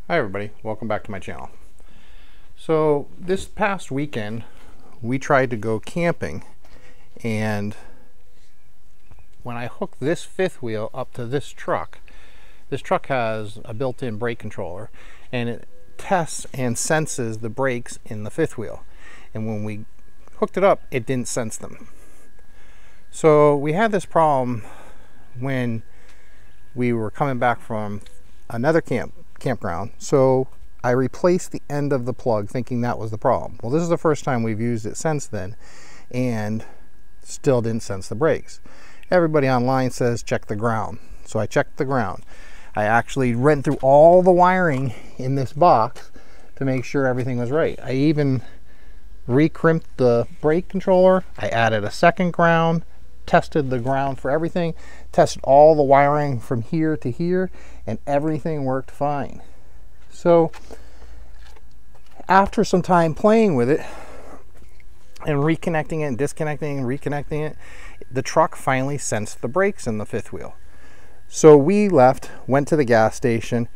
Hi everybody, welcome back to my channel. So this past weekend we tried to go camping, and when I hooked this fifth wheel up to this truck has a built-in brake controller, and it tests and senses the brakes in the fifth wheel, and when we hooked it up it didn't sense them. So we had this problem when we were coming back from another campground. So I replaced the end of the plug thinking that was the problem. Well, this is the first time we've used it since then, and still didn't sense the brakes. Everybody online says check the ground, so I checked the ground. I actually went through all the wiring in this box to make sure everything was right. I even re-crimped the brake controller. I added a second ground, tested the ground for everything, tested all the wiring from here to here, and everything worked fine. So after some time playing with it and reconnecting it and disconnecting and reconnecting it, the truck finally sensed the brakes in the fifth wheel. So we left, went to the gas station,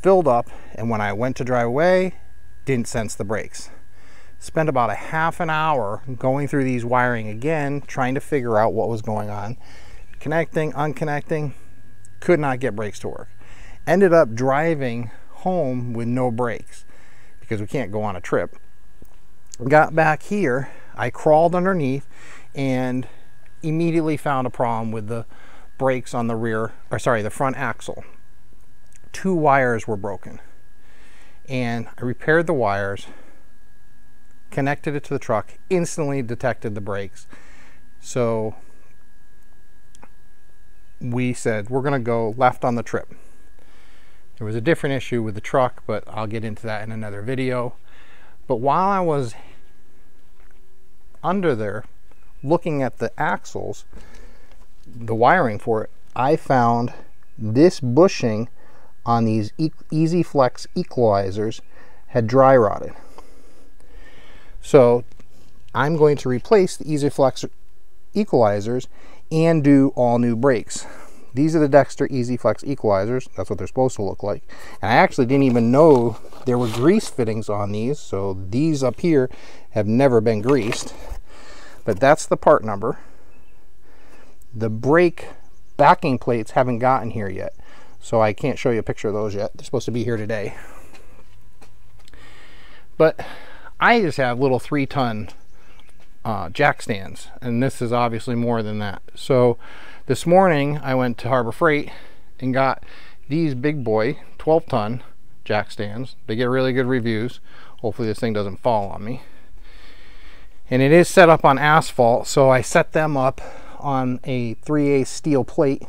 filled up, and when I went to drive away, didn't sense the brakes. Spent about a half an hour going through these wiring again, trying to figure out what was going on. Connecting, unconnecting, could not get brakes to work. Ended up driving home with no brakes because we can't go on a trip. Got back here, I crawled underneath and immediately found a problem with the brakes on the front axle. Two wires were broken, and I repaired the wires, connected it to the truck, instantly detected the brakes. So we said we're going to go left on the trip. There was a different issue with the truck, but I'll get into that in another video. But while I was under there looking at the axles, the wiring for it, I found this bushing on these EX-Flex Equalizers had dry rotted. So I'm going to replace the EX-Flex Equalizers and do all new brakes. These are the Dexter EX-Flex Equalizers. That's what they're supposed to look like. And I actually didn't even know there were grease fittings on these, so these up here have never been greased. But that's the part number. The brake backing plates haven't gotten here yet, so I can't show you a picture of those yet. They're supposed to be here today. But I just have little 3-ton jack stands, and this is obviously more than that. So this morning I went to Harbor Freight and got these big boy 12-ton jack stands. They get really good reviews. Hopefully this thing doesn't fall on me. And it is set up on asphalt, so I set them up on a 3/8 steel plate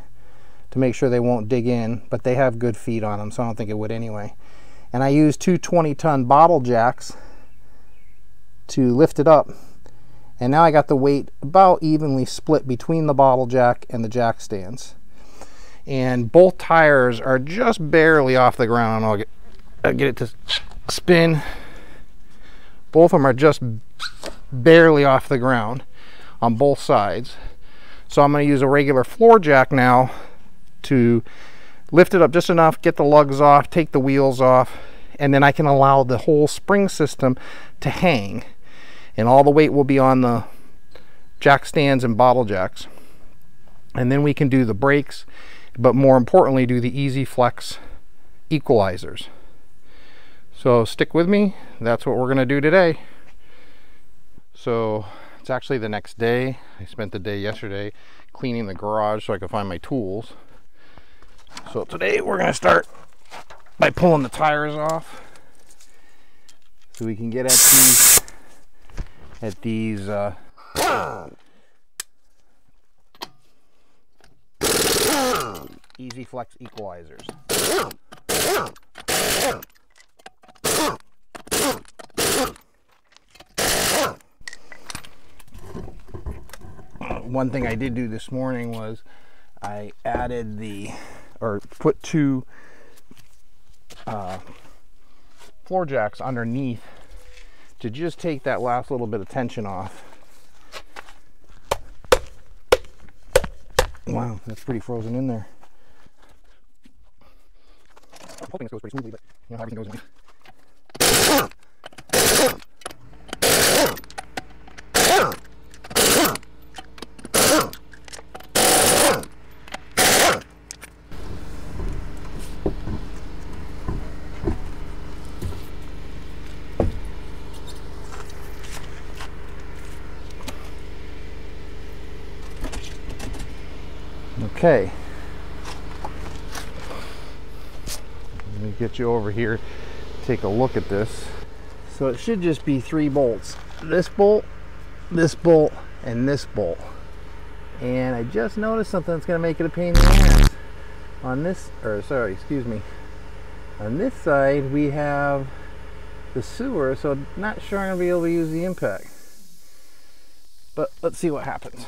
to make sure they won't dig in, but they have good feet on them, so I don't think it would anyway. And I used two 20-ton bottle jacks to lift it up, and now I got the weight about evenly split between the bottle jack and the jack stands, and both tires are just barely off the ground. I'll get it to spin. Both of them are just barely off the ground on both sides. So I'm going to use a regular floor jack now to lift it up just enough, get the lugs off, take the wheels off, and then I can allow the whole spring system to hang, and all the weight will be on the jack stands and bottle jacks. And then we can do the brakes, but more importantly do the EX-Flex Equalizers. So stick with me, that's what we're going to do today. So it's actually the next day. I spent the day yesterday cleaning the garage so I could find my tools. So today we're going to start by pulling the tires off so we can get at these EX-Flex Equalizers. One thing I did do this morning was I added put two floor jacks underneath to just take that last little bit of tension off. Wow, that's pretty frozen in there. hoping this goes pretty smoothly, but you know how everything goes. Okay, let me get you over here, take a look at this. So it should just be 3 bolts. This bolt, and this bolt. And I just noticed something that's going to make it a pain in the ass. On this, or sorry, excuse me. On this side we have the sewer, so not sure I'm going to be able to use the impact. But let's see what happens.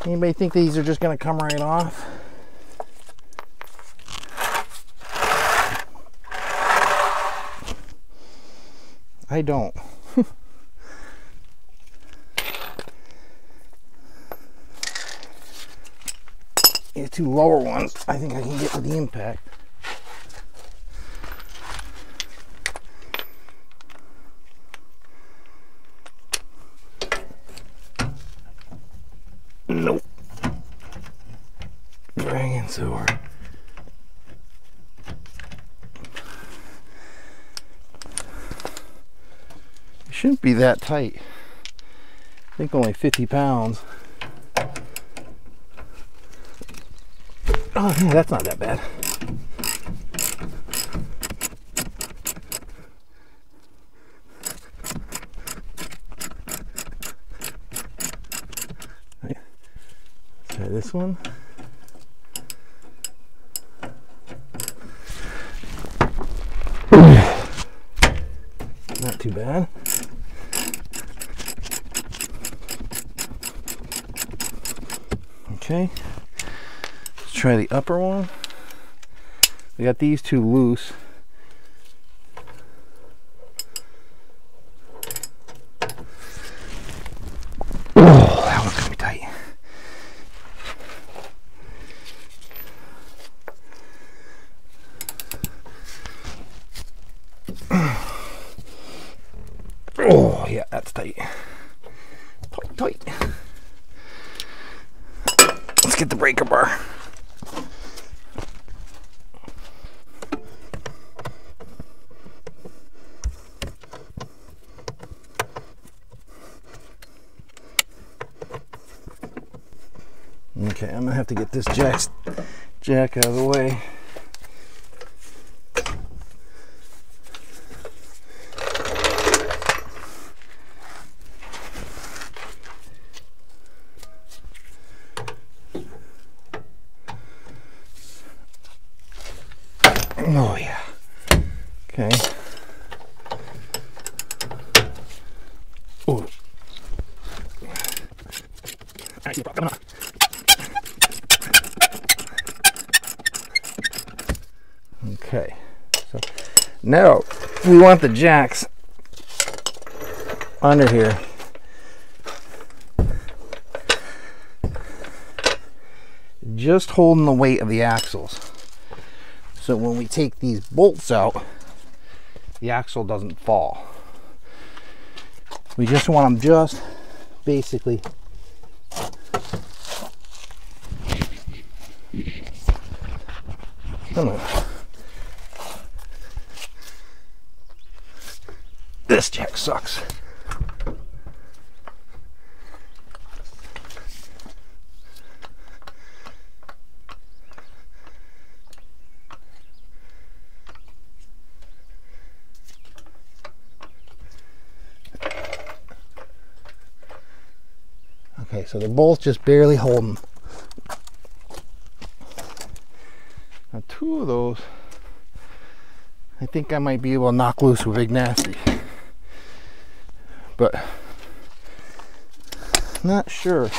Anybody think these are just going to come right off? I don't. These 2 lower ones, I think I can get with the impact. Nope. Dragon sewer. It shouldn't be that tight. I think only 50 pounds. Oh yeah, that's not that bad. Right. Let's try this one. Not too bad. Okay. Try the upper one. We got these 2 loose. Oh, that one's gonna be tight. Oh yeah, that's tight. Tight. Let's get the breaker bar. Okay, I'm gonna have to get this jack out of the way. Oh yeah. Okay. Oh. I see the problem. Okay, so now we want the jacks under here. Just holding the weight of the axles. So when we take these bolts out, the axle doesn't fall. We just want them just basically come on. This jack sucks. Okay, so they're both just barely holding. Now 2 of those, I think I might be able to knock loose with Big Nasty. But not sure,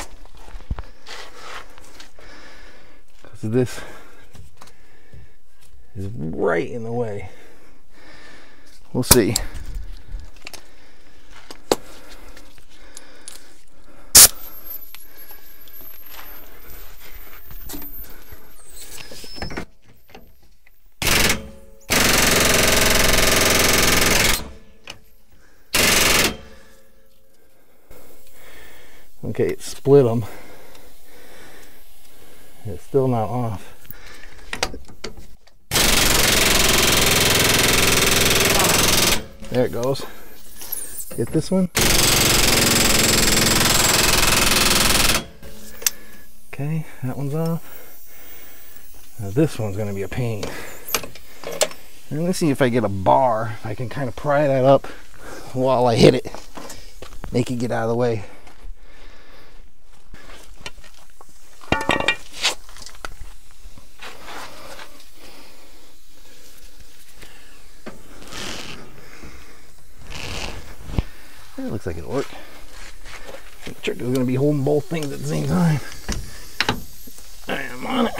because this is right in the way. We'll see. Okay, it split them. It's still not off. There it goes. Get this one. Okay, that one's off. Now this one's going to be a pain. And let's see if I get a bar. I can kind of pry that up while I hit it. Make it get out of the way. It looks like it'll work. The trick is going to be holding both things at the same time. I am on it.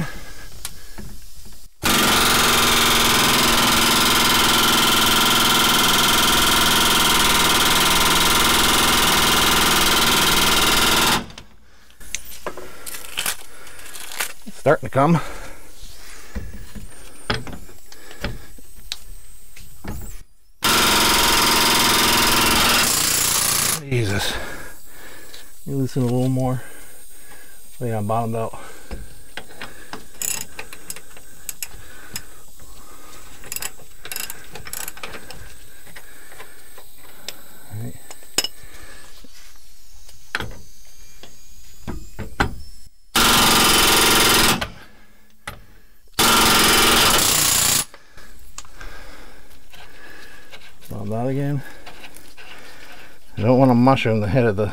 It's starting to come. Jesus. You loosen a little more. Oh yeah, I'm bottomed out. Alright. Bottomed out again. You don't want to mushroom the head of the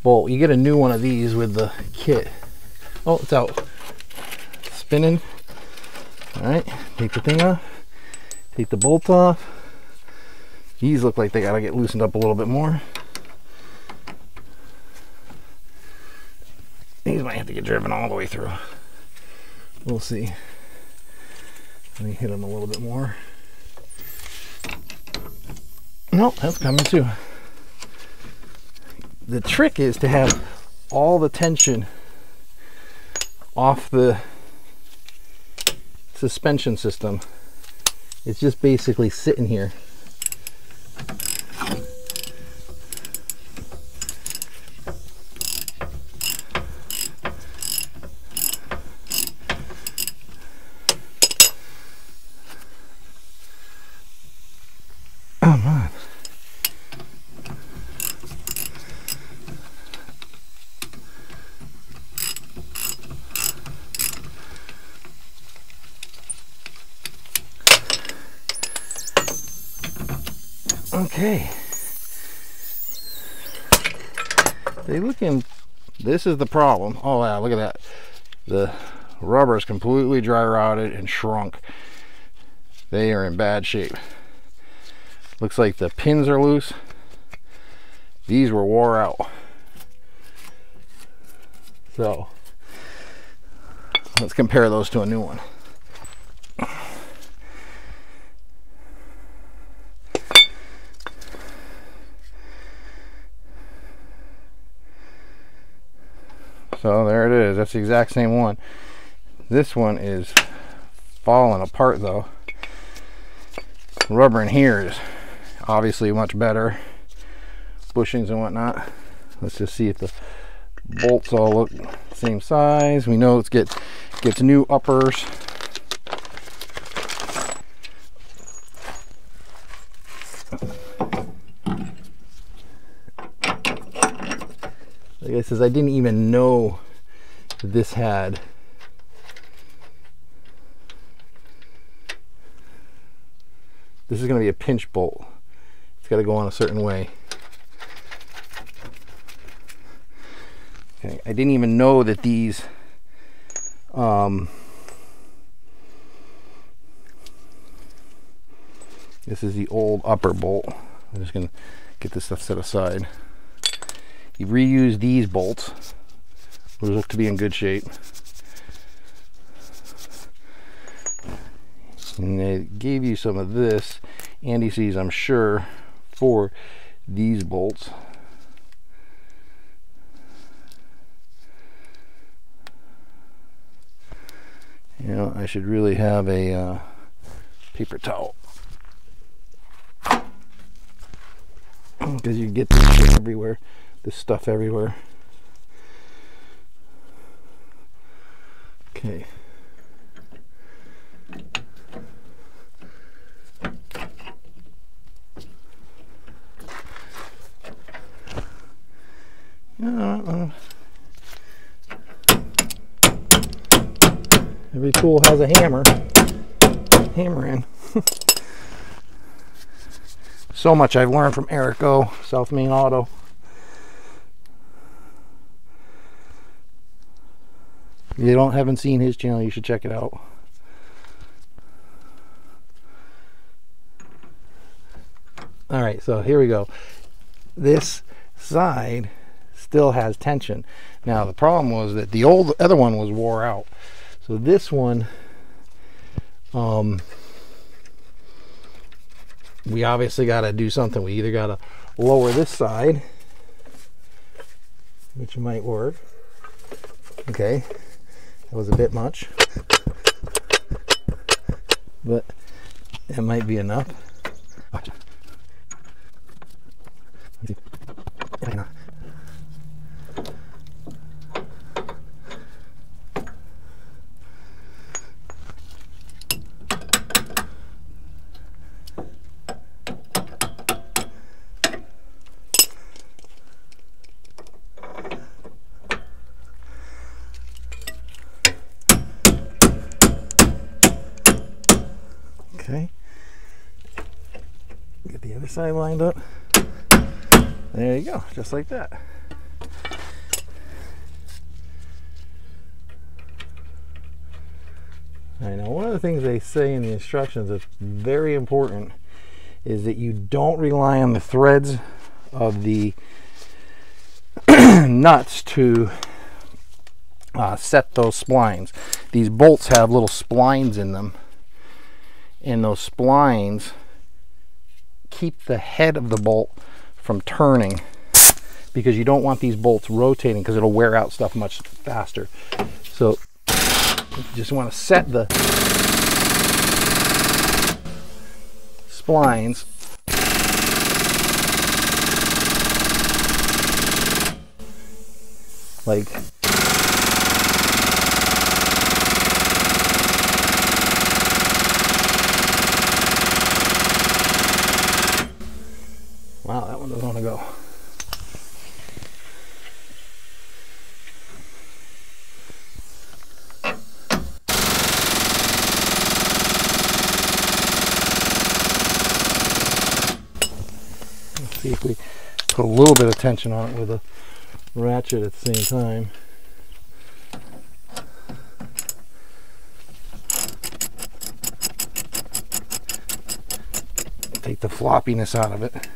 bolt. You get a new one of these with the kit. Oh, it's out. Spinning. Alright, take the thing off. Take the bolt off. These look like they gotta get loosened up a little bit more. These might have to get driven all the way through. We'll see. Let me hit them a little bit more. Nope, that's coming too. The trick is to have all the tension off the suspension system. It's just basically sitting here. Come on. Okay. They looking. This is the problem. Oh yeah, look at that. The rubber is completely dry rotted and shrunk. They are in bad shape. Looks like the pins are loose. These were wore out. So let's compare those to a new one. So there it is. That's the exact same one. This one is falling apart though. The rubber in here is obviously much better. Bushings and whatnot. Let's just see if the bolts all look the same size. We know it gets new uppers. Like I says, I didn't even know this had this is going to be a pinch bolt. It's got to go on a certain way. Okay, I didn't even know that these this is the old upper bolt. I'm just going to get this stuff set aside. You reuse these bolts, which look to be in good shape. And they gave you some of this anti-seize, I'm sure, for these bolts. You know, I should really have a paper towel, because you get this shit everywhere. this stuff everywhere. Okay. Every tool has a hammer. Hammer in. So much I've learned from Eric O, South Main Auto. If you haven't seen his channel, you should check it out. All right, so here we go. This side still has tension. Now the problem was that the other one was wore out. So this one, we obviously got to do something. We either got to lower this side, which might work. Okay, that was a bit much, but it might be enough. Okay, get the other side lined up. There you go, just like that. All right, now one of the things they say in the instructions that's very important is that you don't rely on the threads of the nuts to set those splines. These bolts have little splines in them, and those splines keep the head of the bolt from turning, because you don't want these bolts rotating, because it'll wear out stuff much faster. So you just want to set the splines like wow, that one doesn't want to go. Let's see if we put a little bit of tension on it with a ratchet at the same time. Take the floppiness out of it.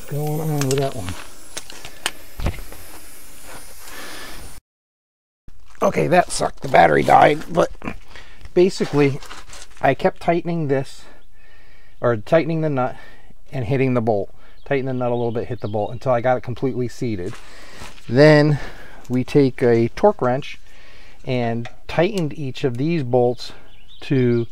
Going on with that one. Okay, that sucked. The battery died, but basically I kept tightening this, or tightening the nut and hitting the bolt. Tighten the nut a little bit, hit the bolt until I got it completely seated. Then we take a torque wrench and tightened each of these bolts to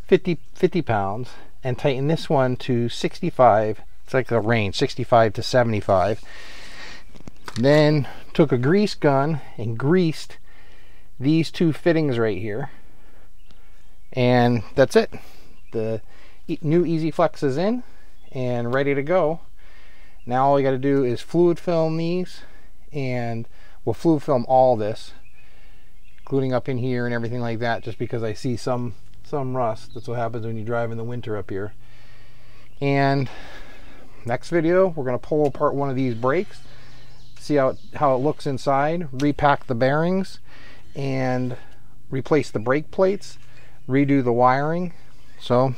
50 pounds and tighten this one to 65. It's like a range, 65 to 75. Then took a grease gun and greased these two fittings right here, and that's it. The new EX-Flex is in and ready to go. Now all we got to do is fluid film these, and we'll fluid film all this, including up in here and everything like that, just because I see some rust. That's what happens when you drive in the winter up here. And next video, we're going to pull apart one of these brakes, see how it looks inside, repack the bearings, and replace the brake plates, redo the wiring. So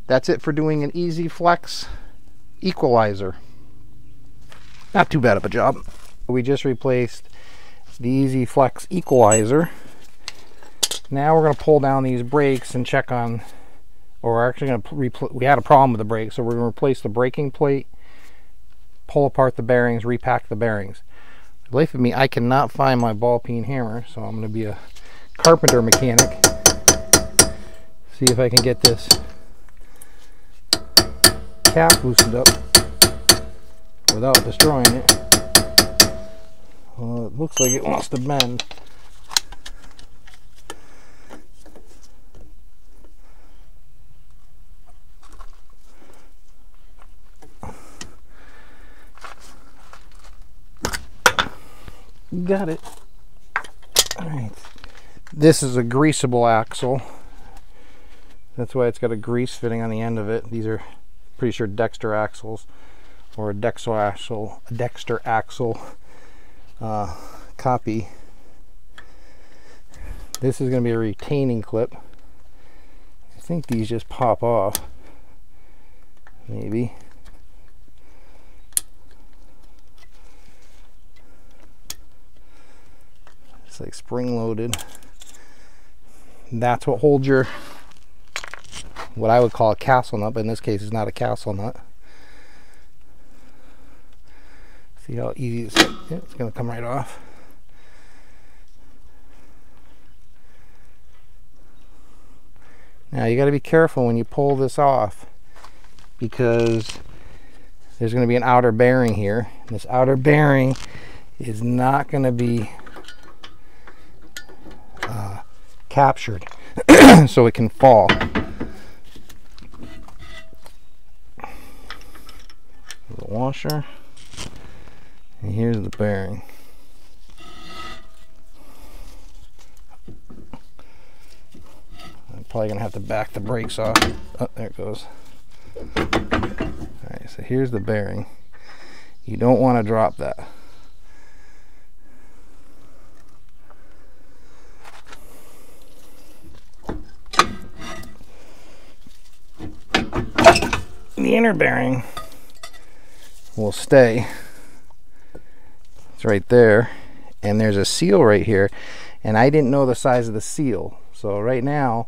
that's it for doing an EX-Flex Equalizer. Not too bad of a job. We just replaced the EX-Flex Equalizer. Now we're going to pull down these brakes and check on, or we're actually going to we had a problem with the brakes, so we're going to replace the braking plate, pull apart the bearings, repack the bearings. For the life of me, I cannot find my ball peen hammer, so I'm going to be a carpenter mechanic. See if I can get this cap loosened up without destroying it. Well, it looks like it wants to bend. Got it. All right. This is a greasable axle. That's why it's got a grease fitting on the end of it. These are pretty sure Dexter axles, or a Dexter axle copy. This is going to be a retaining clip. I think these just pop off. Maybe. It's like spring loaded. That's what holds your, what I would call a castle nut, but in this case it's not a castle nut. See how easy it's, yeah, it's going to come right off. Now you got to be careful when you pull this off, because there's going to be an outer bearing here. This outer bearing is not going to be captured so it can fall. The washer, and here's the bearing. I'm probably gonna have to back the brakes off. Oh, there it goes. Alright, so here's the bearing. You don't want to drop that. The inner bearing will stay. It's right there, and there's a seal right here, and I didn't know the size of the seal, so right now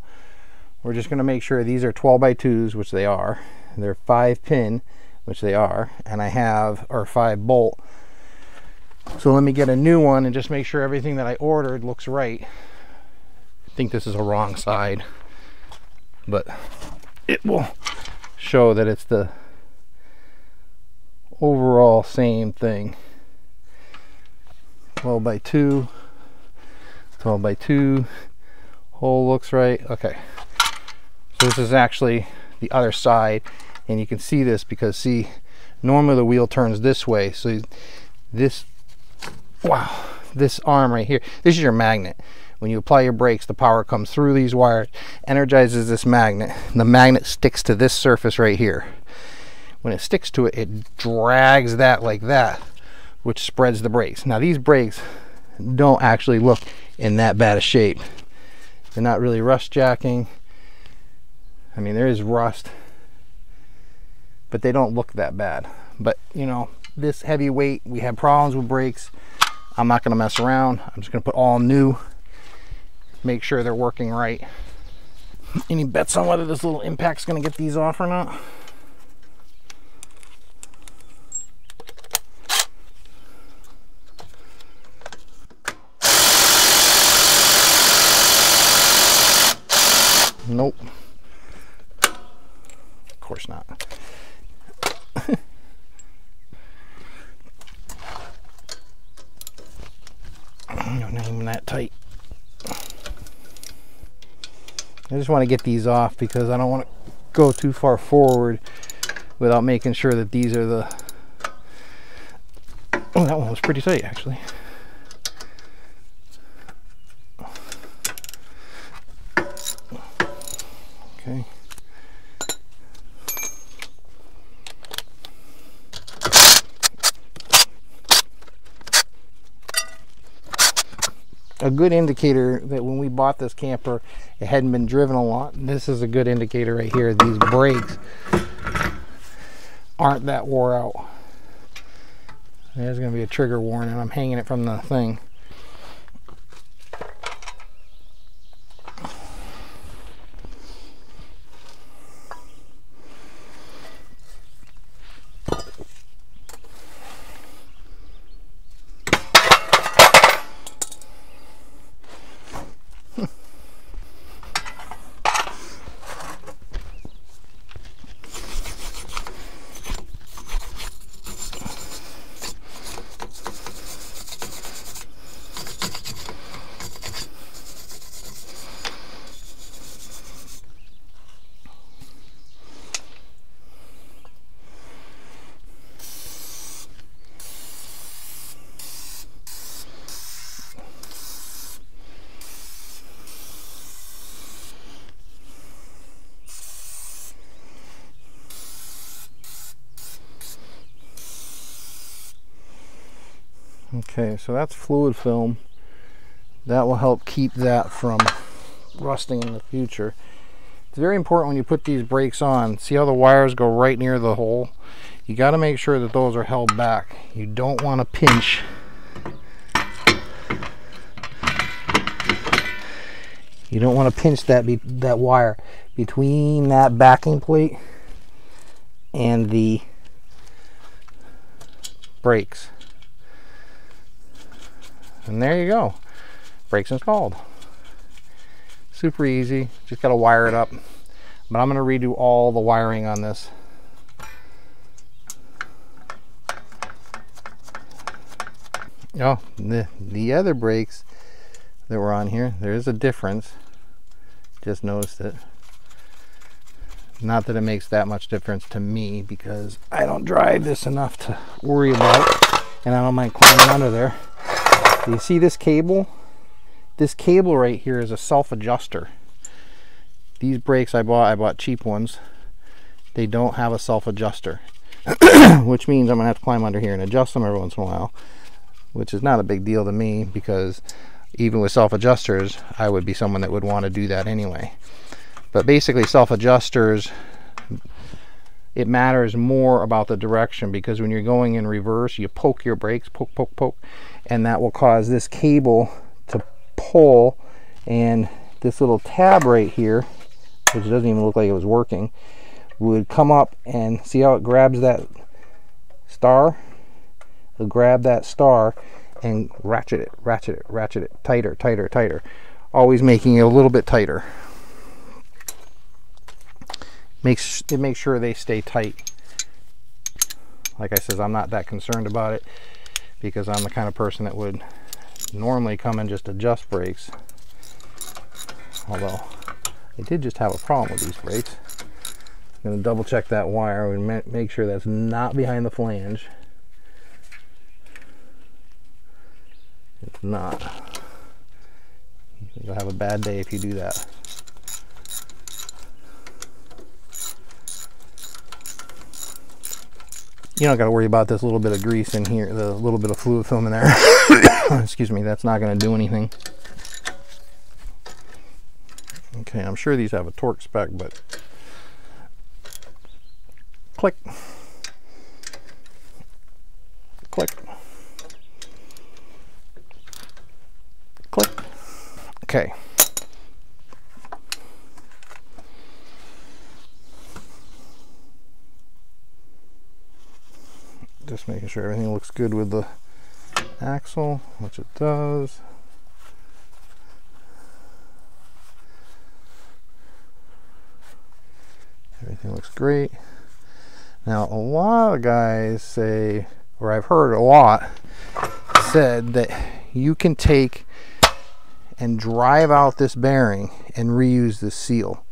we're just going to make sure these are 12x2s, which they are, and they're 5-pin, which they are, and I have our 5-bolt. So let me get a new one and just make sure everything that I ordered looks right. I think this is a wrong side, but it will show that it's the overall same thing. 12x2, 12x2, hole looks right. Okay, so this is actually the other side, and you can see this because, see, normally the wheel turns this way, so this, wow, this arm right here, this is your magnet. When you apply your brakes, the power comes through these wires, energizes this magnet, and the magnet sticks to this surface right here. When it sticks to it, it drags that like that, which spreads the brakes. Now these brakes don't actually look in that bad a shape. They're not really rust jacking. I mean, there is rust, but they don't look that bad. But you know, this heavy weight, we have problems with brakes. I'm not going to mess around. I'm just going to put all new, make sure they're working right. Any bets on whether this little impact's going to get these off or not? Nope. Of course not. No, not even that tight. I just want to get these off because I don't want to go too far forward without making sure that these are the... Oh, that one was pretty tight actually. Okay. A good indicator that when we bought this camper, it hadn't been driven a lot. This is a good indicator right here. These brakes aren't that wore out. There's going to be a trigger warning. I'm hanging it from the thing. Okay, so that's fluid film. That will help keep that from rusting in the future. It's very important when you put these brakes on. See how the wires go right near the hole? You got to make sure that those are held back. You don't want to pinch. You don't want to pinch that wire between that backing plate and the brakes. And there you go. Brakes installed. Super easy. Just got to wire it up. But I'm going to redo all the wiring on this. Oh, the other brakes that were on here, there is a difference. Just noticed it. Not that it makes that much difference to me, because I don't drive this enough to worry about, and I don't mind climbing under there. Do you see this cable? This cable right here is a self-adjuster. These brakes I bought cheap ones. They don't have a self-adjuster, which means I'm gonna have to climb under here and adjust them every once in a while, which is not a big deal to me, because even with self-adjusters, I would be someone that would want to do that anyway. But basically, self-adjusters, it matters more about the direction, because when you're going in reverse, you poke your brakes, poke, poke, poke, and that will cause this cable to pull, and this little tab right here, which doesn't even look like it was working, would come up, and see how it grabs that star? It'll grab that star and ratchet it tighter, tighter, tighter, always making it a little bit tighter. It makes sure they stay tight. Like I said, I'm not that concerned about it, because I'm the kind of person that would normally come and just adjust brakes. Although I did just have a problem with these brakes. I'm going to double check that wire and make sure that's not behind the flange. It's not. You'll have a bad day if you do that. You don't got to worry about this little bit of grease in here, the little bit of fluid film in there. Excuse me, that's not going to do anything. Okay, I'm sure these have a torque spec, but click, click, click. Okay. Just making sure everything looks good with the axle, which it does. Everything looks great. Now, a lot of guys say, or I've heard a lot said, that you can take and drive out this bearing and reuse this seal.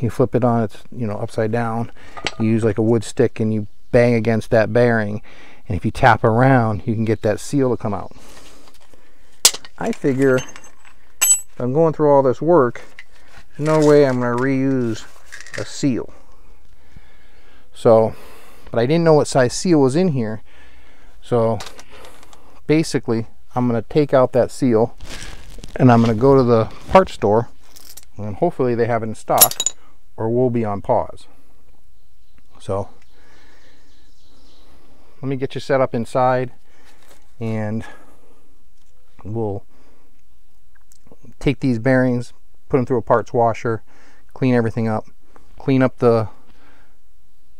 You flip it on, it's, you know, upside down. You use like a wood stick and you bang against that bearing, and if you tap around, you can get that seal to come out. I figure if I'm going through all this work, there's no way I'm going to reuse a seal. So, but I didn't know what size seal was in here, so basically I'm going to take out that seal and I'm going to go to the parts store, and hopefully they have it in stock, or we'll be on pause. So let me get you set up inside, and we'll take these bearings, put them through a parts washer, clean everything up, clean up the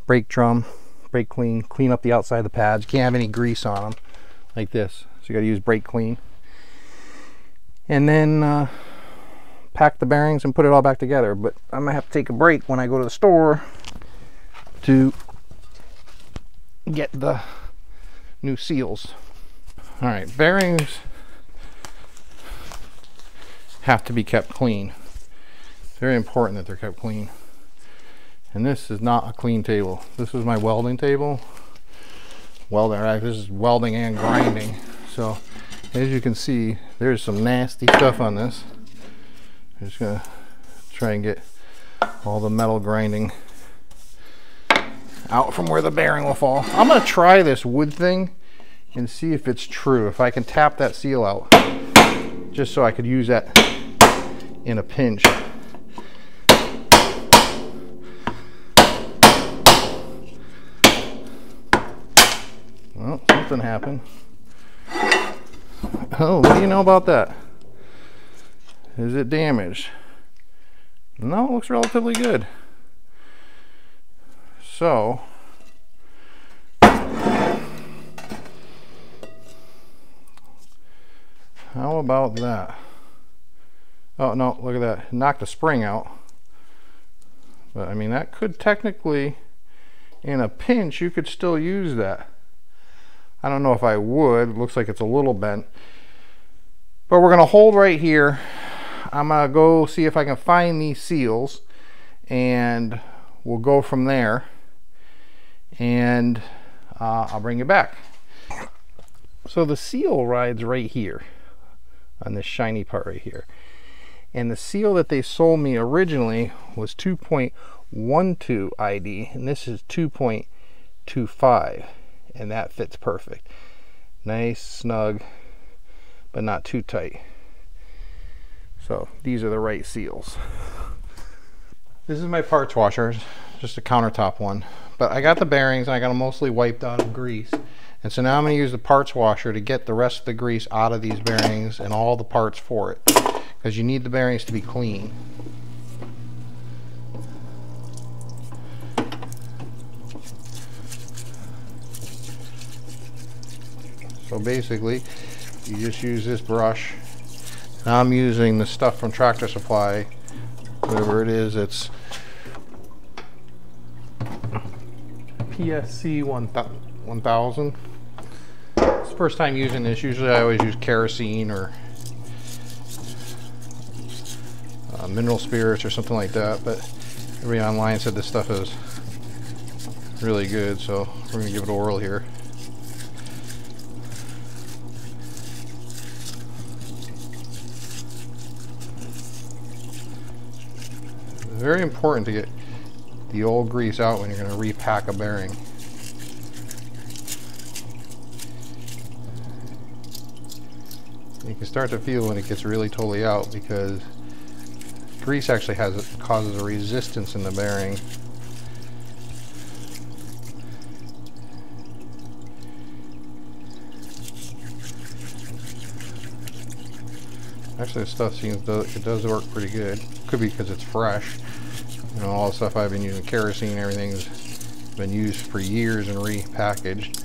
brake drum, brake clean, clean up the outside of the pads. You can't have any grease on them like this, so you got to use brake clean, and then pack the bearings and put it all back together. But I'm gonna have to take a break when I go to the store to get the new seals. All right, bearings have to be kept clean. It's very important that they're kept clean. And this is not a clean table. This is my welding table. This is welding and grinding. So as you can see, there's some nasty stuff on this. I'm just gonna try and get all the metal grinding out from where the bearing will fall. I'm gonna try this wood thing and see if it's true. If I can tap that seal out, just so I could use that in a pinch. Well, something happened. Oh, what do you know about that? Is it damaged? No, it looks relatively good. So, how about that? Oh no, look at that. It knocked the spring out. But I mean, that could technically, in a pinch, you could still use that. I don't know if I would. It looks like it's a little bent. But we're going to hold right here. I'm going to go see if I can find these seals, and we'll go from there. And I'll bring you back. So the seal rides right here on this shiny part right here. And the seal that they sold me originally was 2.12 ID, and this is 2.25. And that fits perfect. Nice, snug, but not too tight. So these are the right seals. This is my parts washer, just a countertop one. But I got the bearings and I got them mostly wiped out of grease. And so now I'm going to use the parts washer to get the rest of the grease out of these bearings and all the parts for it. Because you need the bearings to be clean. So basically, you just use this brush. Now I'm using the stuff from Tractor Supply, whatever it is. It's PSC 1000. It's the first time using this. Usually I always use kerosene or mineral spirits or something like that, but everybody online said this stuff is really good, so we're going to give it a whirl here. Very important to get the old grease out when you're going to repack a bearing. You can start to feel when it gets really totally out, because grease actually causes a resistance in the bearing. Actually, the stuff seems it does work pretty good. Could be because it's fresh. You know, all the stuff I've been using, kerosene, everything's been used for years and repackaged.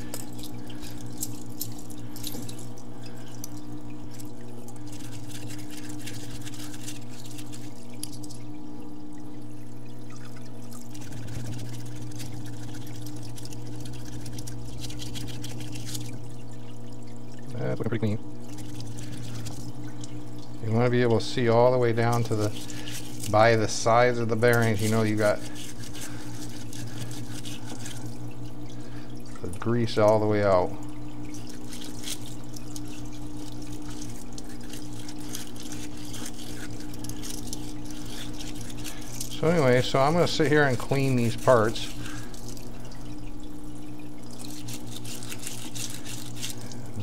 That's looking pretty clean. You want to be able to see all the way down to by the sides of the bearings. You know you got the grease all the way out. So anyway, so I'm going to sit here and clean these parts.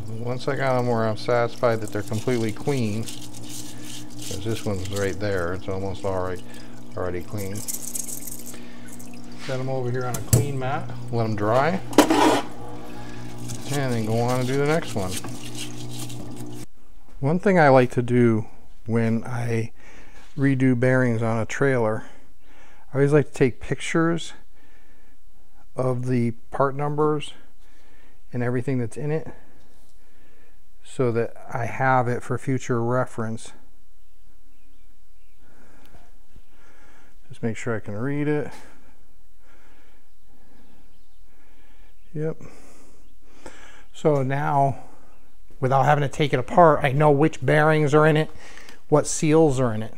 Once I got them where I'm satisfied that they're completely clean, because this one's right there, it's almost already clean. Set them over here on a clean mat, let them dry, and then go on and do the next one. One thing I like to do when I redo bearings on a trailer, I always like to take pictures of the part numbers and everything that's in it, so that I have it for future reference. Just make sure I can read it. Yep. So now, without having to take it apart, I know which bearings are in it, what seals are in it.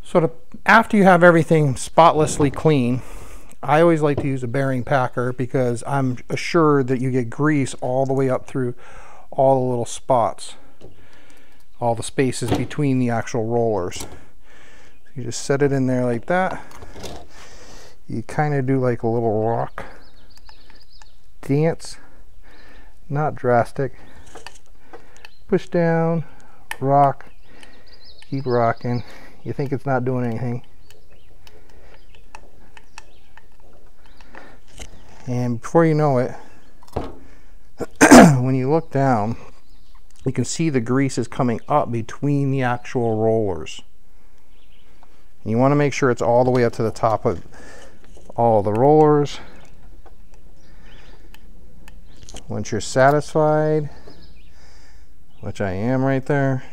So after you have everything spotlessly clean, I always like to use a bearing packer, because I'm assured that you get grease all the way up through all the little spots, all the spaces between the actual rollers. So you just set it in there like that. You kind of do like a little rock dance. not drastic. Push down, rock, keep rocking. You think it's not doing anything. And before you know it, when you look down, you can see the grease is coming up between the actual rollers. And you want to make sure it's all the way up to the top of all the rollers. Once you're satisfied, which I am right there,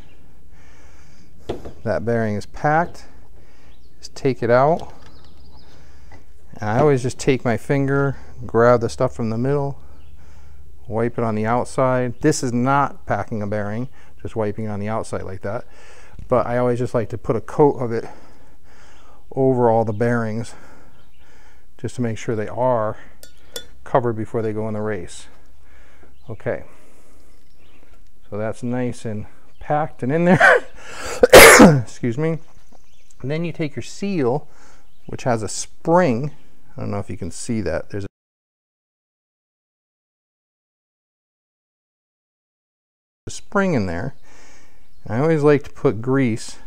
that bearing is packed, just take it out. And I always just take my finger, grab the stuff from the middle, wipe it on the outside. This is not packing a bearing, just wiping it on the outside like that. But I always just like to put a coat of it over all the bearings just to make sure they are covered before they go in the race. Okay, so that's nice and packed and in there. Excuse me. And then you take your seal, which has a spring. I don't know if you can see that. There's a spring in there. I always like to put grease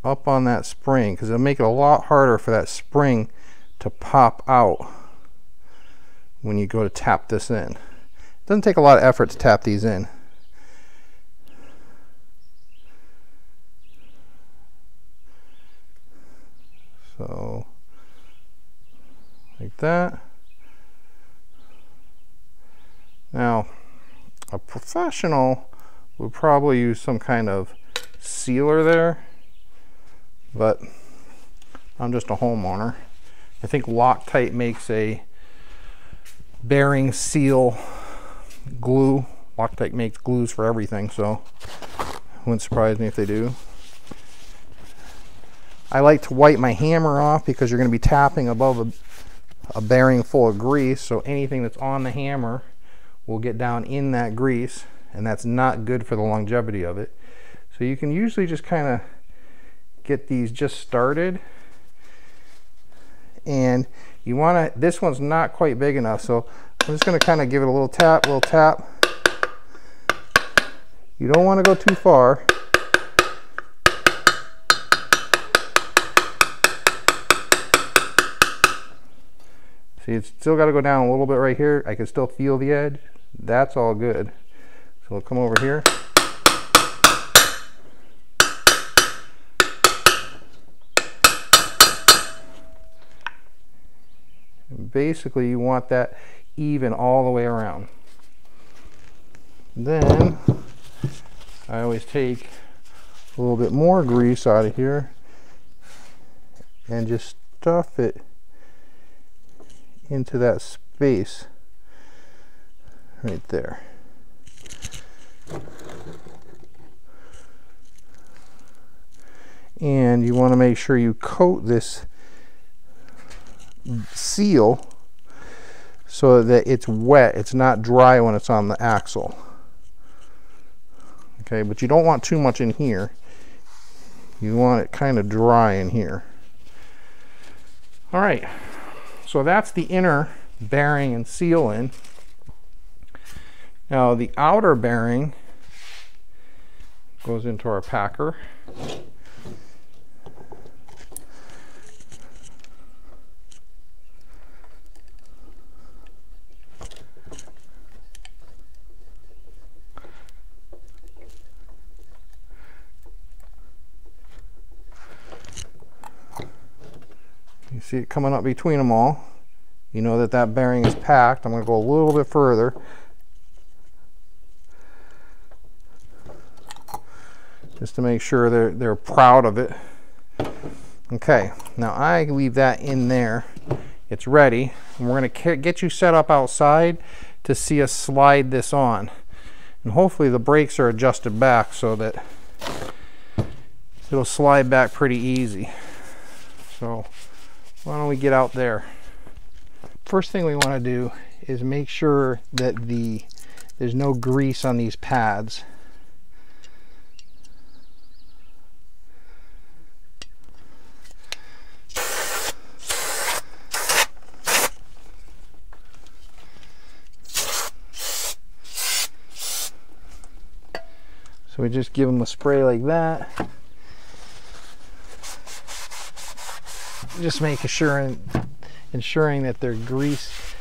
up on that spring because it'll make it a lot harder for that spring to pop out when you go to tap this in. It doesn't take a lot of effort to tap these in. So like that. Now a professional would probably use some kind of sealer there, but I'm just a homeowner. I think Loctite makes a bearing seal glue. Loctite makes glues for everything, so it wouldn't surprise me if they do. I like to wipe my hammer off because you're going to be tapping above a bearing full of grease, so anything that's on the hammer will get down in that grease, and that's not good for the longevity of it. So you can usually just kind of get these just started, and you want to, this one's not quite big enough, so I'm just going to kind of give it a little tap. You don't want to go too far. See, it's still got to go down a little bit right here. I can still feel the edge. That's all good. So we'll come over here. And basically, you want that even all the way around. Then I always take a little bit more grease out of here and just stuff it into that space right there. And you want to make sure you coat this seal so that it's wet. It's not dry when it's on the axle. Okay, but you don't want too much in here. You want it kind of dry in here. All right, so that's the inner bearing and seal in. Now the outer bearing goes into our packer. You see it coming up between them all. You know that that bearing is packed. I'm going to go a little bit further. Just to make sure they're proud of it. Okay, now I leave that in there. It's ready. And we're going to get you set up outside to see us slide this on. And hopefully the brakes are adjusted back so that it'll slide back pretty easy. So why don't we get out there? First thing we want to do is make sure that there's no grease on these pads. So we just give them a spray like that. Just making sure, ensuring that they're grease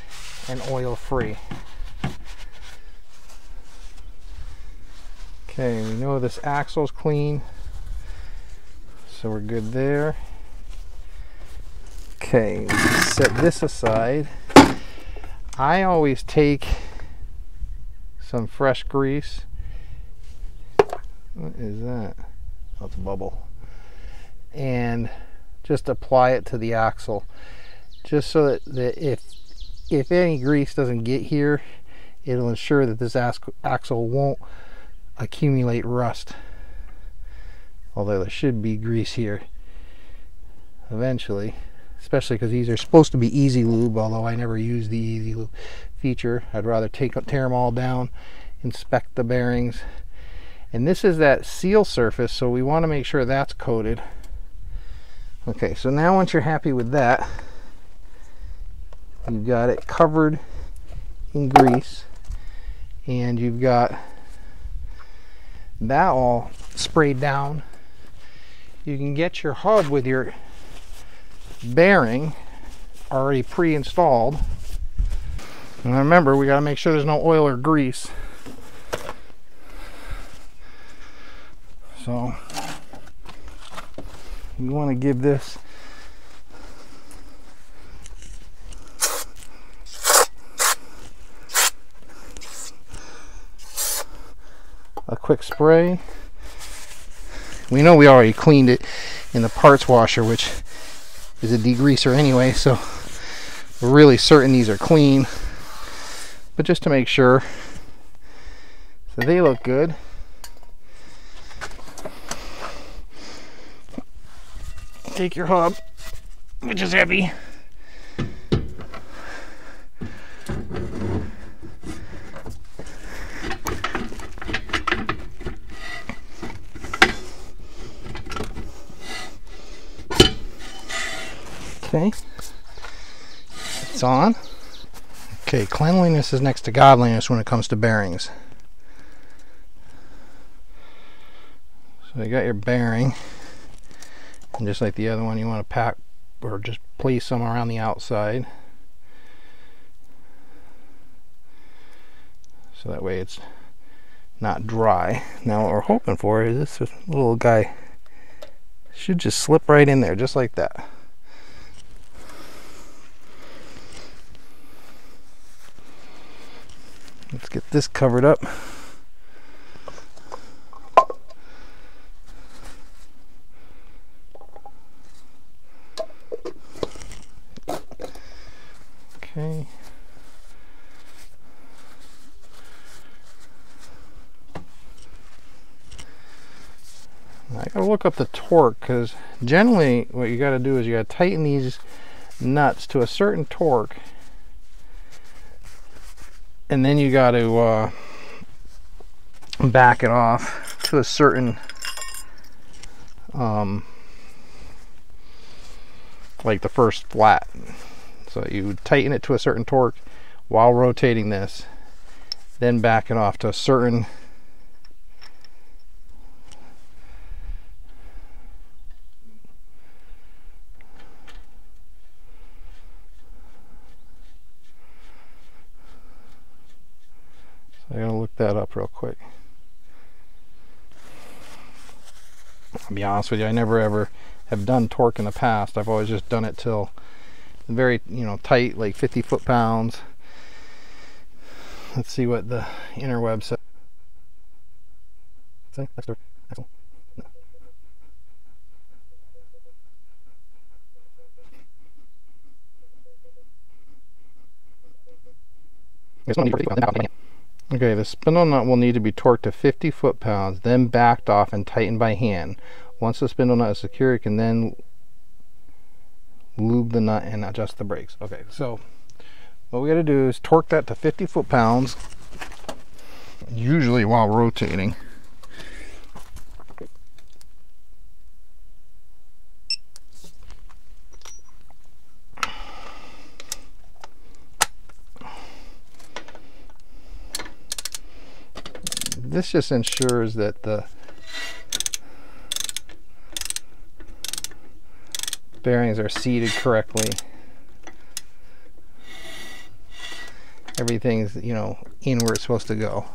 and oil free. Okay, we know this axle's clean, so we're good there. Okay, set this aside. I always take some fresh grease. What is that? Oh, it's a bubble. And just apply it to the axle, just so that if any grease doesn't get here, it'll ensure that this axle won't accumulate rust. Although there should be grease here eventually, especially because these are supposed to be easy lube, although I never use the easy lube feature. I'd rather tear them all down, inspect the bearings. And this is that seal surface, so we want to make sure that's coated. Okay, so now once you're happy with that, you've got it covered in grease, and you've got that all sprayed down. You can get your hub with your bearing already pre-installed. And remember, we got to make sure there's no oil or grease. So we want to give this a quick spray. We know we already cleaned it in the parts washer, which is a degreaser anyway, so we're really certain these are clean. But just to make sure, so they look good. Take your hub, which is heavy. Okay, it's on. Okay, cleanliness is next to godliness when it comes to bearings. So you got your bearing, and just like the other one, you want to pack or just place some around the outside, so that way it's not dry. Now what we're hoping for is this little guy should just slip right in there, just like that. Let's get this covered up. Okay. I gotta look up the torque, because generally what you gotta do is you gotta tighten these nuts to a certain torque, and then you got to back it off to a certain like the first flat. So you tighten it to a certain torque while rotating this, then back it off to a certain I gotta look that up real quick. I'll be honest with you, I never ever have done torque in the past. I've always just done it till very, tight, like 50 foot-pounds. Let's see what the interweb says. Next door. Axle. No. There's no need for 50 pounds. Okay, the spindle nut will need to be torqued to 50 foot-pounds, then backed off and tightened by hand. Once the spindle nut is secure, you can then lube the nut and adjust the brakes. Okay, so what we got to do is torque that to 50 foot-pounds, usually while rotating. this just ensures that the bearings are seated correctly. Everything's, you know, in where it's supposed to go.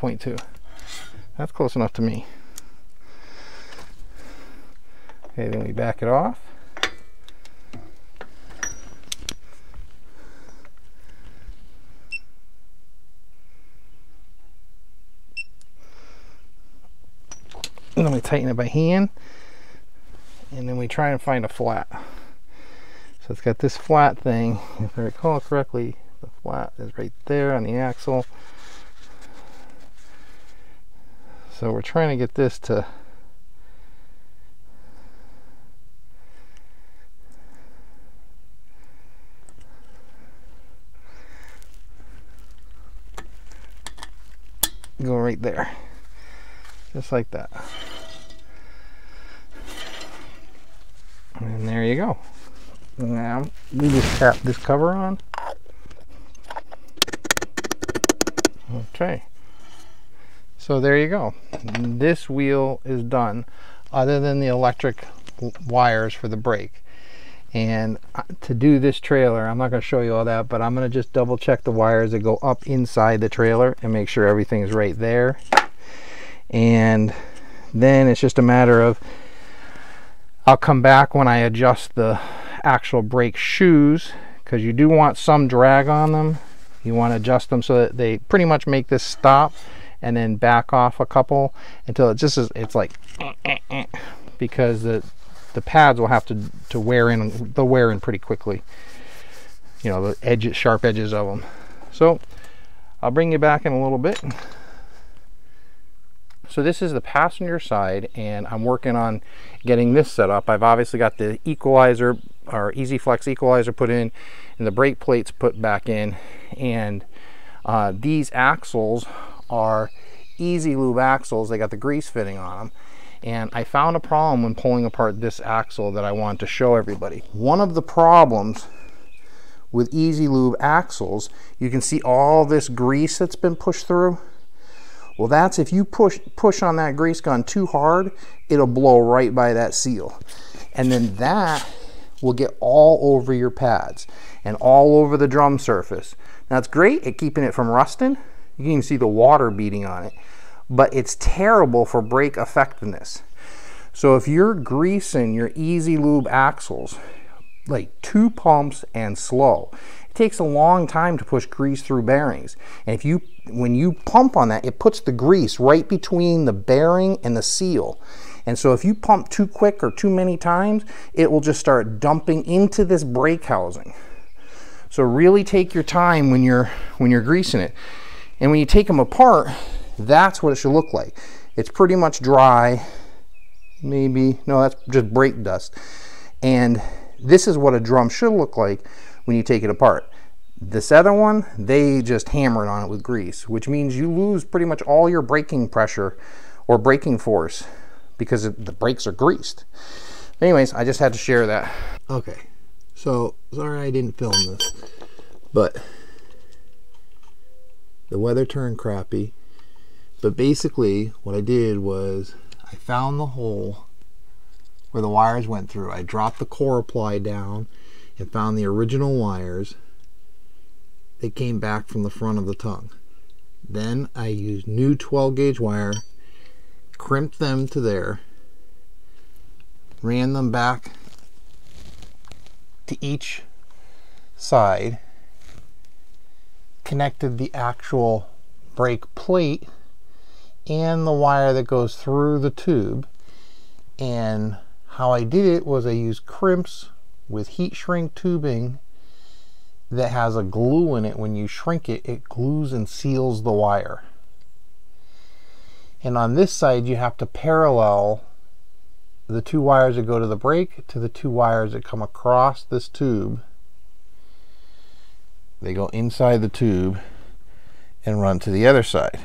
.2. That's close enough to me. Okay, then we back it off. And then we tighten it by hand, and then we try and find a flat. So it's got this flat thing. If I recall correctly, the flat is right there on the axle. So we're trying to get this to go right there, just like that. And there you go. Now we just tap this cover on. Okay. So there you go. This wheel is done, other than the electric wires for the brake. And to do this trailer, I'm not going to show you all that, but I'm going to just double check the wires that go up inside the trailer and make sure everything is right there. And then it's just a matter of, I'll come back when I adjust the actual brake shoes, because you do want some drag on them. You want to adjust them so that they pretty much make this stop, and then back off a couple until it just is, it's like because the pads will have to wear in. They'll wear in pretty quickly, you know, the edges, sharp edges of them. So I'll bring you back in a little bit. So this is the passenger side, and I'm working on getting this set up. I've obviously got the equalizer, or EX-Flex Equalizer, put in, and the brake plates put back in, and these axles are Easy Lube axles. They got the grease fitting on them, and I found a problem when pulling apart this axle that I wanted to show everybody. One of the problems with Easy Lube axles, you can see all this grease that's been pushed through. Well, that's if you push on that grease gun too hard, it'll blow right by that seal, and then that will get all over your pads and all over the drum surface. Now it's great at keeping it from rusting. You can even see the water beating on it, but it's terrible for brake effectiveness. So if you're greasing your Easy Lube axles like 2 pumps and slow, it takes a long time to push grease through bearings. And when you pump on that, it puts the grease right between the bearing and the seal. And so if you pump too quick or too many times, it will just start dumping into this brake housing. So really take your time when you're greasing it. And when you take them apart, that's what it should look like. It's pretty much dry. Maybe, no, that's just brake dust. And this is what a drum should look like when you take it apart. This other one, they just hammer it on it with grease, which means you lose pretty much all your braking pressure or braking force because the brakes are greased. Anyways, I just had to share that. Okay, so sorry I didn't film this, but the weather turned crappy. But basically what I did was I found the hole where the wires went through. I dropped the core ply down and found the original wires that came back from the front of the tongue. Then I used new 12 gauge wire, crimped them to there, ran them back to each side, connected the actual brake plate and the wire that goes through the tube. And how I did it was I used crimps with heat shrink tubing that has a glue in it. When you shrink it, it glues and seals the wire. And on this side, you have to parallel the 2 wires that go to the brake to the 2 wires that come across this tube. They go inside the tube. and run to the other side.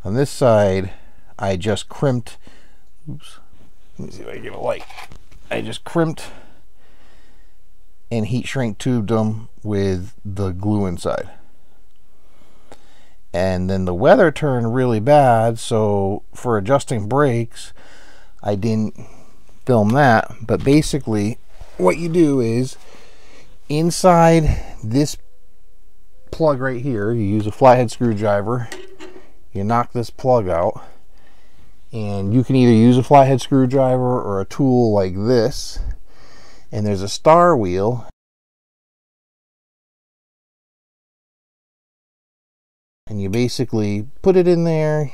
On this side, I just crimped, oops, let me see if I can get a light. I just crimped and heat shrink tubed them with the glue inside. And then the weather turned really bad, so for adjusting brakes, I didn't film that. But basically, what you do is, inside this plug right here, you use a flathead screwdriver, you knock this plug out, and you can either use a flathead screwdriver or a tool like this, and there's a star wheel, and you basically put it in there,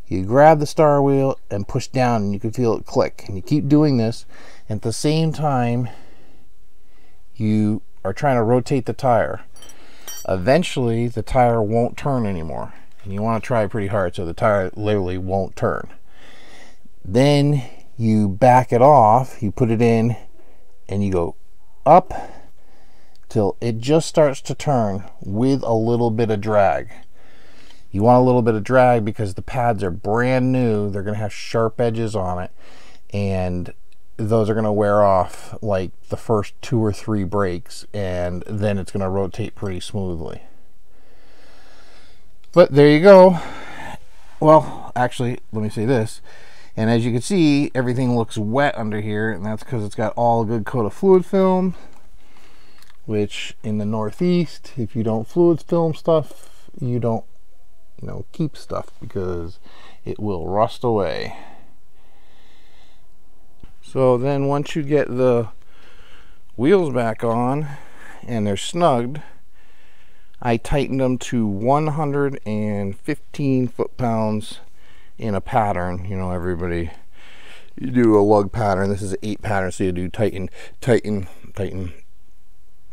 you grab the star wheel and push down, and you can feel it click, and you keep doing this, and at the same time you are trying to rotate the tire. Eventually the tire won't turn anymore, and you want to try pretty hard so the tire literally won't turn. Then you back it off, you put it in, and you go up till it just starts to turn with a little bit of drag. You want a little bit of drag because the pads are brand new, they're going to have sharp edges on it, and those are going to wear off like the first 2 or 3 brakes, and then it's going to rotate pretty smoothly. But there you go. Well, actually, let me say this, and as you can see, everything looks wet under here, and that's because it's got all a good coat of fluid film, which in the Northeast, if you don't fluid film stuff, you don't, you know, keep stuff because it will rust away. So then once you get the wheels back on and they're snugged, I tightened them to 115 foot-pounds in a pattern. You know, everybody, you do a lug pattern. This is an 8 pattern, so you do tighten, tighten, tighten,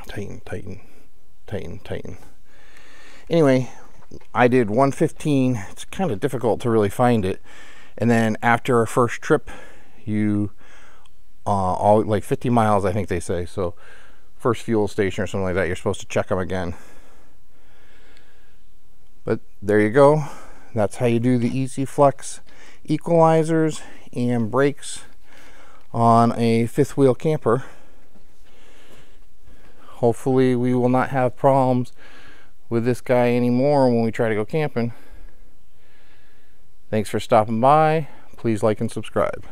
tighten, tighten, tighten, tighten. Anyway, I did 115. It's kind of difficult to really find it. And then after a first trip, you all like 50 miles, I think they say, so first fuel station or something like that, you're supposed to check them again. But there you go. That's how you do the EX-Flex Equalizers and brakes on a 5th wheel camper. Hopefully we will not have problems with this guy anymore when we try to go camping. Thanks for stopping by. Please like and subscribe.